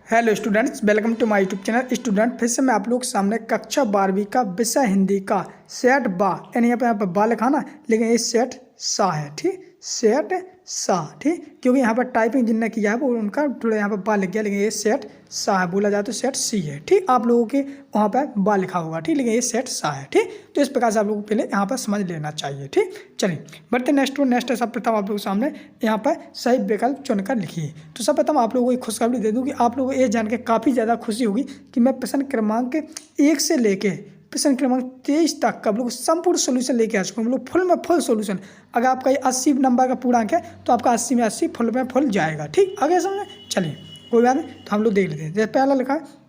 Hello students, welcome to my YouTube channel. Student, फिर से मैं आप लोग के सामने कक्षा 12वीं का विषय हिंदी का सेट बा, यानी यहाँ पे बा लिखा ना, लेकिन ये सेट सा है। ठीक, सेट सा, ठीक, क्योंकि यहाँ पर टाइपिंग जिनने किया है वो उनका थोड़ा यहाँ पर बा लिख गया, लेकिन ये सेट सा है। बोला जाए तो सेट सी है। ठीक, आप लोगों के वहाँ पर बा लिखा होगा, ठीक, लेकिन ये सेट सा है। ठीक, तो इस प्रकार से आप लोगों को पहले यहाँ पर समझ लेना चाहिए। ठीक, चलिए बढ़ते नेक्स्ट है। सब प्रथम आप लोगों के सामने यहाँ पर सही विकल्प चुनकर लिखिए। तो सब प्रथम आप लोगों को एक खुशखबरी दे दूँ कि आप लोगों को ये जान के काफ़ी ज़्यादा खुशी होगी कि मैं प्रश्न क्रमांक 1 से लेके प्रश्न क्रमांक 23 तक का आप लोग संपूर्ण सोल्यूशन लेके आ चुका हूँ। हम लोग फुल में फुल सोल्यूशन। अगर आपका ये 80 नंबर का पूरा अंक है तो आपका 80 में 80 फुल में फुल जाएगा। ठीक, आगे समझ। चलिए कोई बात नहीं, तो हम लोग देख लेते हैं। जैसे पहला लिखा है,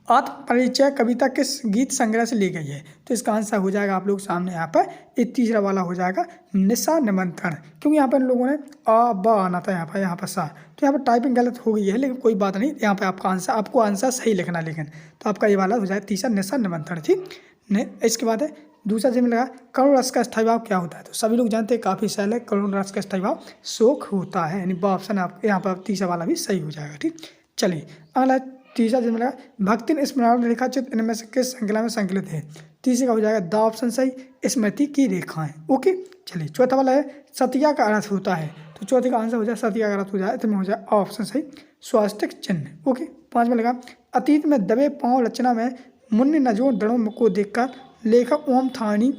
आत्म परिचय कविता किस गीत संग्रह से ली गई है? तो इसका आंसर हो जाएगा आप लोग सामने यहाँ पर ये तीसरा वाला हो जाएगा निशा निमंत्रण, क्योंकि यहाँ पर लोगों ने आ ब आना था, यहाँ पर सा, तो यहाँ पर टाइपिंग गलत हो गई है, लेकिन कोई बात नहीं। यहाँ पर आपको आंसर सही लिखना, लेकिन तो आपका ये वाला हो जाएगा तीसरा निशा निमंत्रण। ठीक, इसके बाद है दूसरा जिसमें लगा करुण रस का स्थायी भाव क्या होता है? तो सभी लोग जानते हैं, काफ़ी सरल है। करुण रस का स्थायी भाव शोक होता है, यानी ऑप्शन आप यहाँ पर तीसरा वाला भी सही हो जाएगा। ठीक, चलिए अगला तीसरा जिसमें लगा भक्ति स्मरण रेखा चित्र इनमें से किस श्रृंखला में संकलित है? तीसरे का हो जाएगा द ऑप्शन सही, स्मृति की रेखाएं। ओके, चलिए चौथा वाला है सतिया का अर्थ होता है। तो चौथे का आंसर हो जाए सतिया का अर्थ हो जाए, इसमें हो जाए ऑप्शन सही स्वास्तिक चिन्ह। ओके, पांचवा लगा अतीत में दबे पांव रचना में मुन्ने नजों दड़ों को देखकर लेखक ओम थानी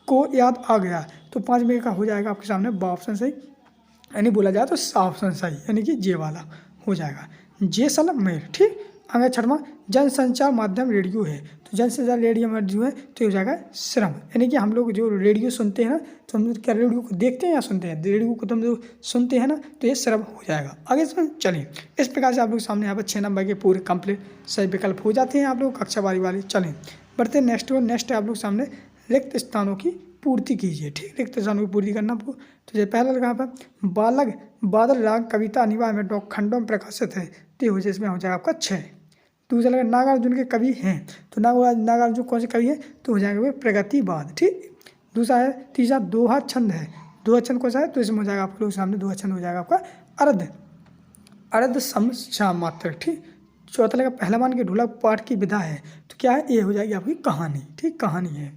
को याद आ गया। तो पांचवे का हो जाएगा आपके सामने ऑप्शन सही, यानी बोला जाए तो ऑप्शन सही, यानी कि जे वाला हो जाएगा जैसलमेर। ठीक, आगे छठवां जनसंचार माध्यम रेडियो है। तो जनसंचार रेडियो में जो है तो हो जाएगा श्रम, यानी कि हम लोग जो रेडियो सुनते हैं ना, तो हम क्या रेडियो को देखते हैं या सुनते हैं? रेडियो को तो हम जो सुनते हैं ना, तो ये श्रम हो जाएगा। आगे चलिए इस प्रकार से आप लोग सामने यहाँ पर 6 नंबर के पूरे कंप्लीट सही विकल्प हो जाते हैं आप लोग कक्षा बारी वाली। चलें बढ़ते नेक्स्ट है आप लोग सामने रिक्त स्थानों की पूर्ति कीजिए। ठीक, रिक्त स्थानों की पूर्ति करना आपको। तो ये पहला लगा पर बालक बादल राग कविता अनिवार्य में डॉ खंडों में प्रकाशित है, तो हो जाए इसमें हो जाएगा आपका 6। दूसरा लगा नागार्जुन के कवि हैं। तो नागार्जुन कौन से कवि है? तो हो जाएगा वे प्रगतिवाद। ठीक, दूसरा है तीसरा दोहा छंद है। दोहा छंद कौन सा है? तो इसमें हो जाएगा आप लोग सामने दोहा छंद हो जाएगा आपका अर्ध सम श्याम मात्र। ठीक, चौथा लगा पहलवान के ढोलक पाठ की विधा है। तो क्या है? ये हो जाएगी आपकी कहानी। ठीक, कहानी है।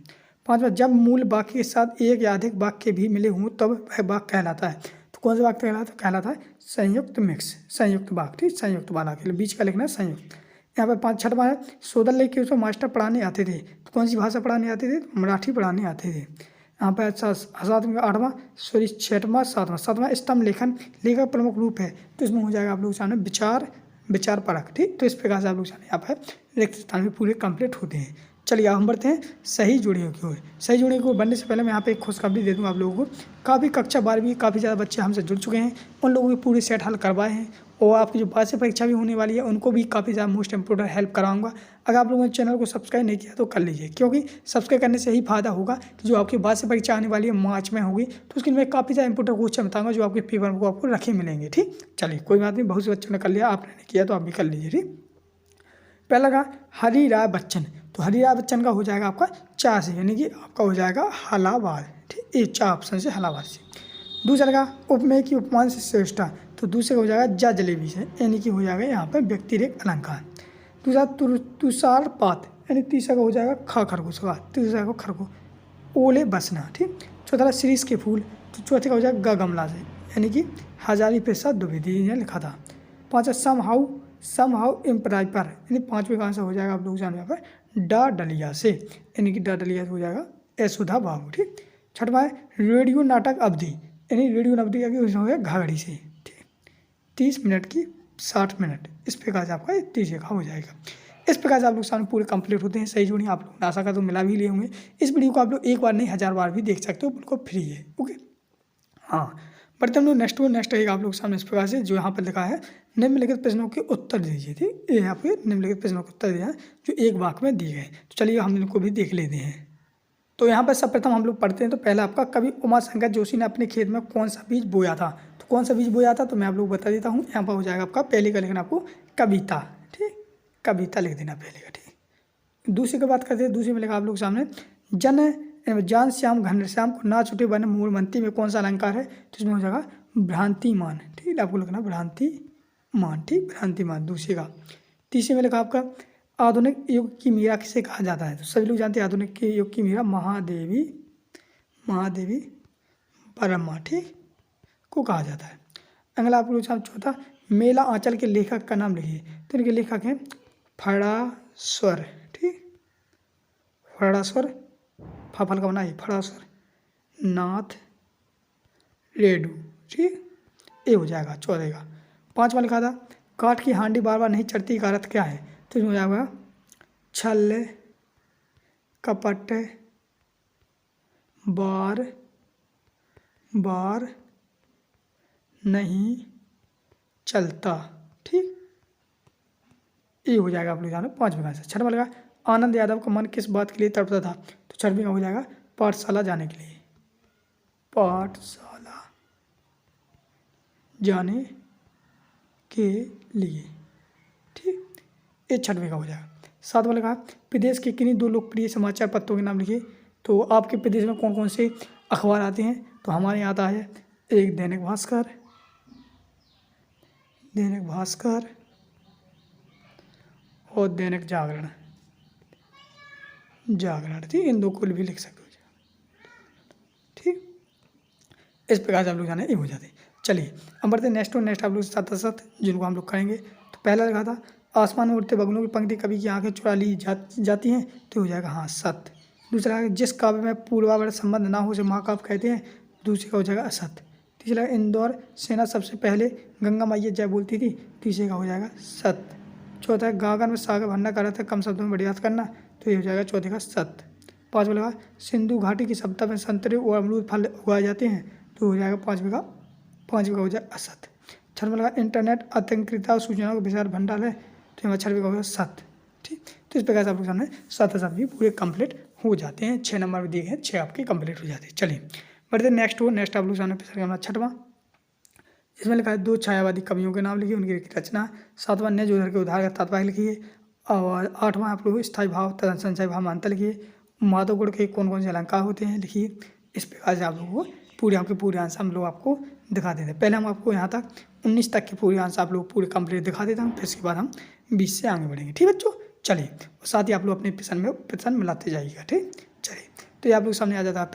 पांचवा जब मूल वाक्य के साथ एक या अधिक वाक्य भी मिले हों तब वह वाक्य कहलाता है। तो कौन सा वाक्य कहलाता है? संयुक्त मिक्स, संयुक्त वाक्य। ठीक, संयुक्त वाला के लिए बीच का लिखना है संयुक्त। यहाँ पर छठवां है सोदल लेख के उसमें मास्टर पढ़ाने आते थे। तो कौन सी भाषा पढ़ाने आते थे? मराठी पढ़ाने आते थे। यहाँ पर सातवां आठवां छठवां सातवां स्तंभ लेखन लेखक प्रमुख रूप है। तो इसमें हो जाएगा आप लोग सामने विचार परख। ठीक, तो इस प्रकार से आप लोग सामने यहाँ पर रिक्त स्थान में पूरे कंप्लीट होते हैं। चलिए हम बढ़ते हैं सही जोड़ियों की ओर। सही जोड़ियों को बढ़ने से पहले मैं यहाँ पे एक खुशखबरी दे दूँ आप लोगों को। काफ़ी कक्षा 12वीं काफ़ी ज़्यादा बच्चे हमसे जुड़ चुके हैं, उन लोगों के पूरे सेट हल करवाए हैं, और आपकी जो वार्षिक परीक्षा भी होने वाली है उनको भी काफ़ी ज़्यादा मोस्ट इम्पोर्टेंट हेल्प कराऊंगा। अगर आप लोगों ने चैनल को सब्सक्राइब नहीं किया तो कर लीजिए, क्योंकि सब्सक्राइब करने से ही फायदा होगा कि जो आपकी वार्षिक परीक्षा आने वाली है मार्च में होगी, तो उसके लिए मैं काफ़ी ज़्यादा इंपॉर्टेंट क्वेश्चन बताऊंगा जो आपके पेपर को आपको रखे मिलेंगे। ठीक, चलिए कोई बात नहीं, बहुत से बच्चों ने कर लिया, आपने नहीं किया तो आप भी कर लीजिए। ठीक, पहला लगा हरी राय बच्चन। तो हरी राय बच्चन का हो जाएगा आपका 4 से, यानी कि आपका हो जाएगा हलावार। ठीक, ये 4 ऑप्शन से हलावार से। दूसरा लगा उपमेय की उपमान से श्रेष्ठा। तो दूसरे का हो जाएगा जा जलेबी से, यानी कि हो जाएगा यहाँ पर व्यक्तिरेख अलंकार। दूसरा तुषारपात, यानी तीसरा का हो जाएगा खरगोश का, तीसरा का खरगोश ओले बसना। ठीक, चौथा शीरीष के फूल। तो चौथे का हो जाएगा गमला से, यानी कि हजारी प्रसाद द्विवेदी ने लिखा था। पाँचवा समहाउ इम्प्राइपर, यानी पाँचवें का आंसर हो जाएगा आप लोग जान यहाँ पर डा डलिया से, यानी कि डा डलिया से हो जाएगा यशोदा बाबू। ठीक, छठवां है रेडियो नाटक अवधि, यानी रेडियो अवधि हो गया घाघड़ी से। ठीक, 30 मिनट की 60 मिनट, इस प्रकार से आपका 30 का हो जाएगा। इस प्रकार से आप लोग सामने पूरे कंप्लीट होते हैं। सही जोड़ी आप लोग आशा का तो मिला भी लिए होंगे। इस वीडियो को आप लोग एक बार नहीं 1000 बार भी देख सकते हो, बिल्कुल फ्री है। ओके, हाँ बढ़ते हम लोग नेक्स्ट है आप लोग सामने इस प्रकार से जो यहाँ पर लिखा है निम्नलिखित प्रश्नों के उत्तर दीजिए। ठीक, ये यहाँ पे निम्नलिखित प्रश्नों के उत्तर दिए हैं जो एक वाक्य में दिए गए। तो चलिए हम इनको भी देख लेते हैं। तो यहाँ पर सर्वप्रथम हम लोग पढ़ते हैं। तो पहला आपका कवि उमाशंकर जोशी ने अपने खेत में कौन सा बीज बोया था? तो कौन सा बीज बोया था तो मैं आप लोग बता देता हूँ। यहाँ पर हो जाएगा आपका पहले का लिखना आपको कविता। ठीक, कविता लिख देना पहले का। ठीक, दूसरी की बात करते हैं। दूसरी में लिखा आप लोग सामने जान श्याम घनश्याम को ना छूटे वन मूलमंती में कौन सा अलंकार है? तो इसमें हो जाएगा भ्रांतिमान। ठीक है, आपको लिखना भ्रांतिमान। मान, ठीक, भ्रांतिमान दूसरे का। तीसरे में लिखा आपका आधुनिक युग की मीरा किसे कहा जाता है, तो सभी लोग जानते हैं आधुनिक के युग की मीरा महादेवी वर्मा, ठीक, को कहा जाता है। अगला आप लोग चौथा, मेला आंचल के लेखक का नाम लिखिए, तो इनके लेखक हैं फड़ास्वर, ठीक, फड़ास्वर, फाफल का बना है फड़ास्वर नाथ रेडू, ठीक, ये हो जाएगा चौदह का। पांचवा लिखा था काठ की हांडी बार बार नहीं चढ़ती का अर्थ क्या है, तो इसमें हो जाएगा छल कपट बार बार नहीं चलता, ठीक, ये हो जाएगा आप लोग जानो पाँचवें का। छठवां लगा आनंद यादव का मन किस बात के लिए तड़पता था, तो छठवीं का हो जाएगा पाठशाला जाने के लिए, पाठशाला जाने के लिए, ठीक, ये छठवें का हो जाएगा। सातवां लगा प्रदेश के किन्हीं दो लोकप्रिय समाचार पत्रों के नाम लिखिए, तो आपके प्रदेश में कौन कौन से अखबार आते हैं, तो हमारे यहाँ आता है एक दैनिक भास्कर और दैनिक जागरण, ठीक, इन दो को भी लिख सकते हो, ठीक, इस प्रकार से आप लोग जाने ये हो जाते हैं। चलिए अब बढ़ते नेक्स्ट आप लोग साथ जिनको हम लोग करेंगे। तो पहला लिखा था आसमान में उड़ते बगलों की पंक्ति कवि की आंखें चुरा ली जाती हैं, तो हो जाएगा हाँ सत्य। दूसरा है जिस काव्य में पूर्वावर संबंध ना हो उसे महाकाव्य कहते हैं, दूसरे का हो जाएगा असत्य। तीसरा इंदौर सेना सबसे पहले गंगा मैया जय बोलती थी, तीसरे का हो जाएगा सत्य। चौथा है गागर में सागर भरना कर रहा था कम शब्दों में बढ़िया करना, तो ये हो जाएगा चौथे का सत्य। पाँचवा लगा सिंधु घाटी की सभ्यता में संतरे और अमरूद फल उगाए जाते हैं, तो हो जाएगा पाँचवें का हो जाएगा असत्य। छठवां लगा इंटरनेट आतंकिकता और सूचनाओं का विशाल भंडार है, तो यहाँ छठवें का होगा सत्य, ठीक। तो इस प्रकार से आप लोग सामने सात भी पूरे कंप्लीट हो जाते हैं। 6 नंबर में दिए गए 6 आपके कंप्लीट हो जाते हैं। चलिए बढ़ते नेक्स्ट आप लोग सामने पेश छठवां, इसमें लिखा है दो छायावादी कवियों के नाम लिखिए, उनकी रचना। सातवां ने जोधर के उद्धार का तात्पर्य लिखिए, और आठवां आप लोग स्थायी भाव तथा संचय भाव मानता लिखिए। माधव गुण के कौन कौन से अलंकार होते हैं लिखिए। इस प्रकार से आप लोगों को पूरे आंसर हम लोग आपको दिखा देते हैं। पहले हम आपको यहाँ तक 19 तक के पूरे आंसर आप लोग पूरे कंप्लीट दिखा देता हूँ, फिर इसके बाद हम 20 से आगे बढ़ेंगे, ठीक बच्चों। चलिए और साथ ही आप लोग अपने प्रश्न मिलाते जाइएगा, ठीक। चलिए तो ये आप लोग सामने आ जाता है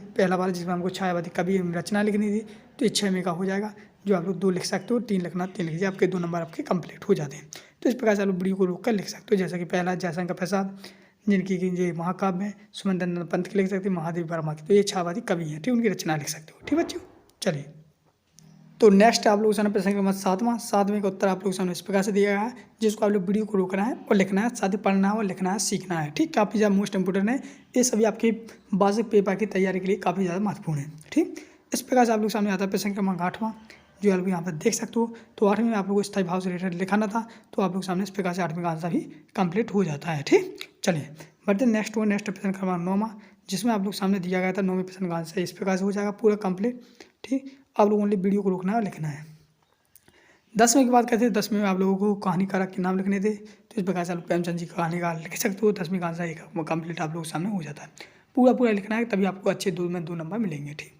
पहला वाला जिसमें हमको छायावादी कवि रचना लिखनी थी, तो ये 6 में का हो जाएगा, जो आप लोग 2 लिख सकते हो, 3 लिखना 3 लिख दीजिए, आपके 2 नंबर आपके कंप्लीट हो जाते हैं। तो इस प्रकार से आप लोग वीडियो को रोक कर लिख सकते हो, जैसा कि पहला जयशंकर प्रसाद जिनकी ये महाकाव्य में सुमंदर पंत की लिख सकते हैं, महादेव वर्मा की, तो ये छायावादी कवि हैं, ठीक, उनकी रचना लिख सकते हो, ठीक बच्चों। चलिए तो नेक्स्ट आप लोगों सामने प्रश्न क्रमांक 7वां का उत्तर आप लोगों सामने इस प्रकार से दिया गया है, जिसको आप लोग वीडियो को रोकना है और लिखना है, साथ ही पढ़ना है और लिखना है, सीखना है, ठीक। काफ़ी ज़्यादा मोस्ट इंपोर्टेंट है, ये सभी आपके वार्षिक पेपर की तैयारी के लिए काफ़ी ज़्यादा महत्वपूर्ण है, ठीक। इस प्रकार से आप लोग सामने आता है प्रश्न क्रमांक 8वां, जो आप लोग यहाँ पर देख सकते हो। तो 8वें में आप लोगों को स्थायी भाव से रिलेटेड लिखाना था, तो आप लोग सामने इस प्रकार से 8वें का आंसर भी कंप्लीट हो जाता है, ठीक। चलिए बढ़ते नेक्स्ट प्रश्न क्रमांक 9वां, जिसमें आप लोग सामने दिया गया था 9वें प्रश्न का आंसर इस प्रकार से हो जाएगा पूरा कंप्लीट, ठीक। आप लोगों ने वीडियो को रोकना है और लिखना है। 10वें की बात करते हैं, 10वें में आप लोगों को कहानीकार के नाम लिखने थे, तो इस प्रकार से आप प्रेमचंद जी कहानीकार लिख सकते हो। 10वीं का आंसर एक कंप्लीट आप लोग सामने हो जाता है, पूरा लिखना है, तभी आपको अच्छे 2 में 2 नंबर मिलेंगे, ठीक।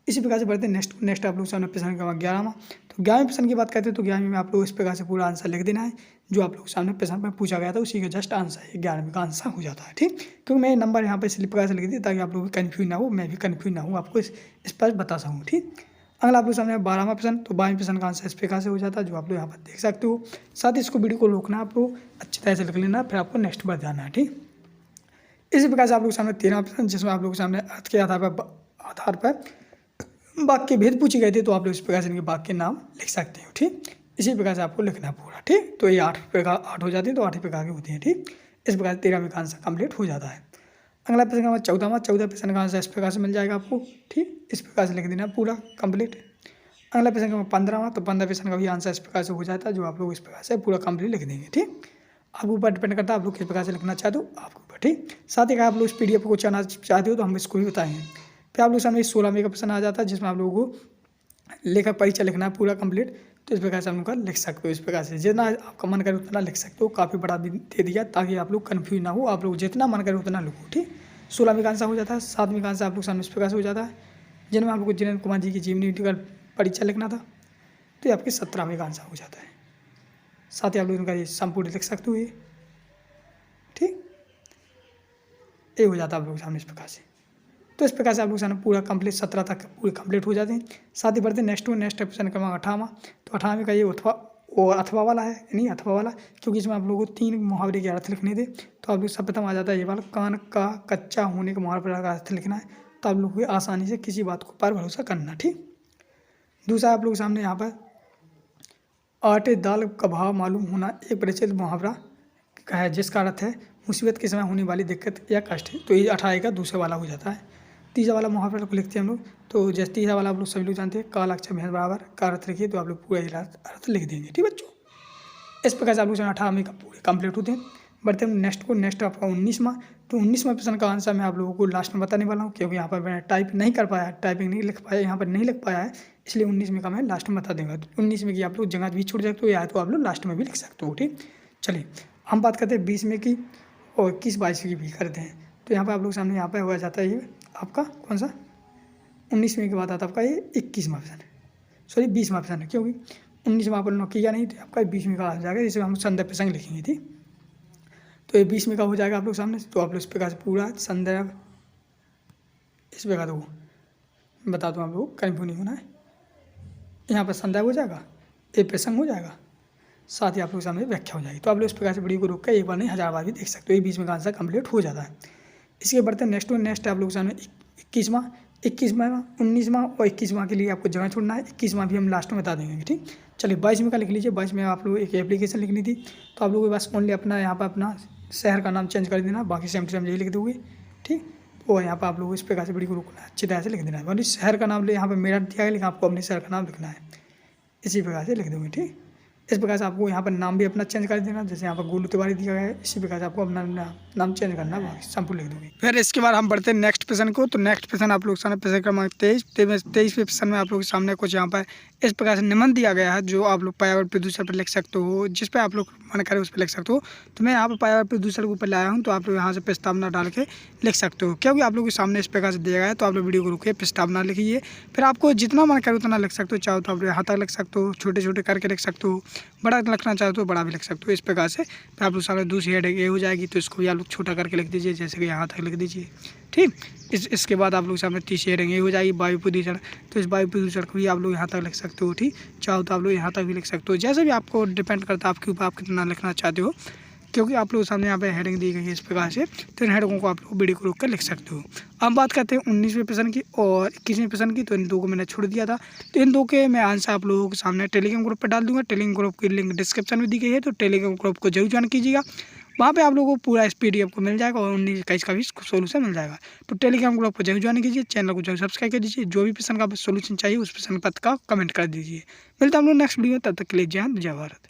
इसी प्रकार से बढ़ते हैं नेक्स्ट आप लोग सामने प्रश्न क्रमांक 11वां। तो 11वें प्रश्न की बात करते हैं, तो 11वें में आप लोग इस प्रकार से पूरा आंसर लिख देना है, जो आप लोग सामने प्रश्न में पूछा गया था उसी का जस्ट आंसर है, 11वें का आंसर हो जाता है, ठीक। क्योंकि मैं नंबर यहाँ पर इसलिए प्रकार से लिख दी ताकि आप लोग कन्फ्यूज ना हो, मैं भी कन्फ्यूज ना हूँ, आपको स्पष्ट बता सकूँ, ठीक। अगला आप लोग सामने 12वां प्रश्न, तो 12वें प्रश्न का आंसर इस प्रकार से हो जाता है, जो आप लोग यहाँ पर देख सकते हो। साथ ही इसको वीडियो को रोकना है, आपको अच्छी तरह से लिख लेना, फिर आपको नेक्स्ट पर जाना है, ठीक। इसी प्रकार से आप लोग सामने 13वां प्रश्न, जिसमें आप लोग सामने अर्थ के आधार पर वाक्य भेद पूछे गए थे, तो आप लोग इस प्रकार से इनके वाक्य के नाम लिख सकते हो, ठीक। इसी प्रकार से आपको लिखना है पूरा, ठीक। तो ये 8 हो जाते हैं, तो 8 प्रकार के होते हैं, ठीक। इस प्रकार से 13वें का आंसर कंप्लीट हो जाता है। अगला प्रश्न का 14वां प्रश्न का आंसर इस प्रकार से मिल जाएगा आपको, ठीक। इस प्रकार से लिख देना पूरा कंप्लीट। अगला प्रश्न का 15वां, तो 15 प्रश्न का भी आंसर इस प्रकार से हो जाता है, जो आप लोग इस प्रकार से पूरा कंप्लीट लिख देंगे, ठीक। आपके ऊपर डिपेंड करता है आप लोग किस प्रकार से लिखना चाहते हो, आपके ऊपर, ठीक। साथ ही अगर आप लोग इस PDF को चलाना चाहते हो तो हम इसको भी बताएंगे। फिर आप लोग सामने 16वें का प्रश्न आ जाता है, जिसमें आप लोगों को लेखक परिचय लिखना है पूरा कंप्लीट, तो इस प्रकार से हम लोग का लिख सकते हो। इस प्रकार से जितना आपका मन करे उतना लिख सकते हो, काफ़ी बड़ा भी दे दिया ताकि आप लोग कन्फ्यूज ना हो, आप लोग जितना मन करे उतना लिखो, ठीक। 16वें का आंसर हो जाता है। 7वें का आंसर आप लोग सामने इस प्रकार से हो जाता है, जिनमें आप लोग को जिनेन्द्र कुमार जी की जीवनी का परिचय लिखना था, तो ये आपके 17वें का आंसर हो जाता है। साथ ही आप लोग इनका ये संपूर्ण लिख सकते हो ये, ठीक। ये हो जाता है आप लोगों के सामने इस प्रकार से। तो इस प्रकार से आप लोग सामने पूरा कंप्लीट 17 तक पूरे कंप्लीट हो जाते हैं। साथ ही बढ़ते हैं नेक्स्ट प्रश्न क्रमांक 18वां। तो 18वें का ये अथवा वाला है, नहीं अथवा वाला, क्योंकि इसमें आप लोगों को 3 मुहावरे के अर्थ लिखने थे। तो आप लोग सर्वप्रथम आ जाता है ये वाला, कान का कच्चा होने के मुहावरे का अर्थ लिखना है। तो आप लोग को आसानी से किसी बात को पर भरोसा करना, ठीक। दूसरा आप लोग सामने यहाँ पर आटे दाल का भाव मालूम होना एक प्रचलित मुहावरा है जिसका अर्थ है मुसीबत के समय होने वाली दिक्कत या कष्ट है। तो ये 18 का दूसरे वाला हो जाता है। तीसरा वाला मुहावरा को लिखते हैं हम लोग। तो जैसे तीसरा वाला आप लोग सभी लोग जानते हैं, काल अक्षर भैंस बराबर का अर्थ लिखिए। तो आप लोग पूरा अर्थ लिख देंगे, ठीक बच्चों। इस प्रकार से आप लोग 18वें का पूरे कंप्लीट होते हैं। बढ़ते हैं नेक्स्ट आपका 19वां। तो 19वां प्रश्न का आंसर मैं आप लोगों को लास्ट में बताने वाला हूँ, क्योंकि यहाँ पर मैंने टाइपिंग नहीं लिख पाया, यहाँ पर नहीं लिख पाया है, इसलिए 19वें का मैं लास्ट में बता दूंगा। तो 19वें की आप लोग जगह भी छोड़ सकते हो या तो आप लोग लास्ट में भी लिख सकते हो, ठीक। चलिए हम बात करते हैं 20वें की और 21-22 की भी करते हैं। तो यहाँ पर आप लोग सामने यहाँ पर हो जाता है ये आपका कौन सा 19वें के बाद आता है आपका ये 21वां प्रश्न, सॉरी 20वां प्रश्न है, क्योंकि 19वां आप लोग किया नहीं, तो आपका 20वें का आ जाएगा, जिसमें हम संदर्भ प्रसंग लिखेंगे, ठीक। तो ये 20वें का हो जाएगा आप लोग सामने। तो आप लोग इस प्रकार से पूरा संदर्भ इस प्रकार तो बता दूँ आप लोग, कन्फ्यूज नहीं होना है। यहाँ पर संदर्भ हो जाएगा, ये प्रसंग हो जाएगा, साथ ही आप लोग सामने व्याख्या हो जाएगी। तो आप लोग इस प्रकार से वीडियो को रोक कर एक बार नहीं 1000 बार भी देख सकते हो। ये 20वें का आंसर कंप्लीट हो जाता है। इसके बढ़ते नेक्स्ट आप लोग सामने 21वां 19वां और 21वां के लिए आपको जगह छोड़ना है। 21वां भी हम लास्ट में बता देंगे, ठीक। चलिए 22वें का लिख लीजिए। 22वें आप लोग एक एप्लीकेशन लिखनी थी, तो आप लोगों के पास ओनली अपना यहाँ पर अपना शहर का नाम चेंज कर देना, बाकी सेम टू सेम यही लिख दोगे, ठीक। और यहाँ पर आप लोग इस प्रकार से वीडियो को रोकना है, अच्छी तरह से लिख देना है। मतलब शहर का नाम ले, यहाँ पर मेरा दिया है, लेकिन आपको अपने शहर का नाम लिखना है, इसी प्रकार से लिख दोगे, ठीक। इस प्रकार से आपको यहाँ पर नाम भी अपना चेंज कर देना, जैसे यहाँ पर गोलू तिवारी दिया गया है, इसी प्रकार से आपको अपना नाम चेंज करना है, संपूर्ण लिख दोगे। फिर इसके बाद हम बढ़ते हैं नेक्स्ट प्रश्न को। तो नेक्स्ट प्रश्न आप लोग सामने प्रश्न क्रमांक 23वें प्रश्न में आप लोग के सामने कुछ यहाँ पर इस प्रकार से निबंध दिया गया है, जो आप लोग पर्यावरण प्रदूषण पर लिख सकते हो, जिस पर आप लोग मन करे उस पर लिख सकते हो। तो मैं यहाँ पर पर्यावरण प्रदूषण के ऊपर लाया हूँ, तो आप लोग यहाँ से प्रस्तावना डाल के लिख सकते हो, क्योंकि आप लोग के सामने इस प्रकार से दिया गया है। तो आप लोग वीडियो को रुके प्रस्तावना लिखिए, फिर आपको जितना मन करे उतना लिख सकते हो। चाहो तो आप यहाँ तक लिख सकते हो, छोटे छोटे करके लिख सकते हो, बड़ा लिखना चाहो तो बड़ा भी लिख सकते हो। इस प्रकार से फिर आप लोग सामने दूसरी हेडिंग ये हो जाएगी, तो इसको भी आप लोग छोटा करके लिख दीजिए, जैसे कि यहाँ तक लिख दीजिए, ठीक। इसके बाद आप लोग सामने तीसरी हेडिंग ये हो जाएगी वायु प्रदूषण। तो इस वायु प्रदूषण को भी आप लोग यहाँ तक लिख सकते हो, ठीक। चाहो तो आप लोग यहाँ तक भी लिख सकते हो, जैसे भी आपको डिपेंड करता है आपके ऊपर, आप कितना लिखना चाहते हो, क्योंकि आप लोग सामने यहाँ पे हेडिंग दी गई है इस प्रकार से। तो इन हेडिंगों को आप लोग वीडियो को रोक कर लिख सकते हो। अब बात करते हैं 19वें प्रश्न की और 21वें प्रश्न की। तो इन दो को मैंने छोड़ दिया था, तो इन दो के मैं आंसर आप लोगों के सामने टेलीग्राम ग्रुप पर डाल दूंगा। टेलीग्राम ग्रुप की लिंक डिस्क्रिप्शन में दी गई है, तो टेलीग्राम ग्रुप को जरूर ज्वाइन कीजिएगा। वहाँ पे आप लोगों को पूरा इस PDF को मिल जाएगा और 19-21 का भी सोल्यूशन मिल जाएगा। तो टेलीग्राम ग्रुप को जरूर ज्वाइन कीजिए, चैनल को जरूर सब्सक्राइब कर दीजिए। जो भी प्रश्न का सोल्यूशन चाहिए उस प्रश्न पत्र का कमेंट कर दीजिए। मिलता हम लोग नेक्स्ट वीडियो में, तब तक के लिए जय हिंद जय भारत।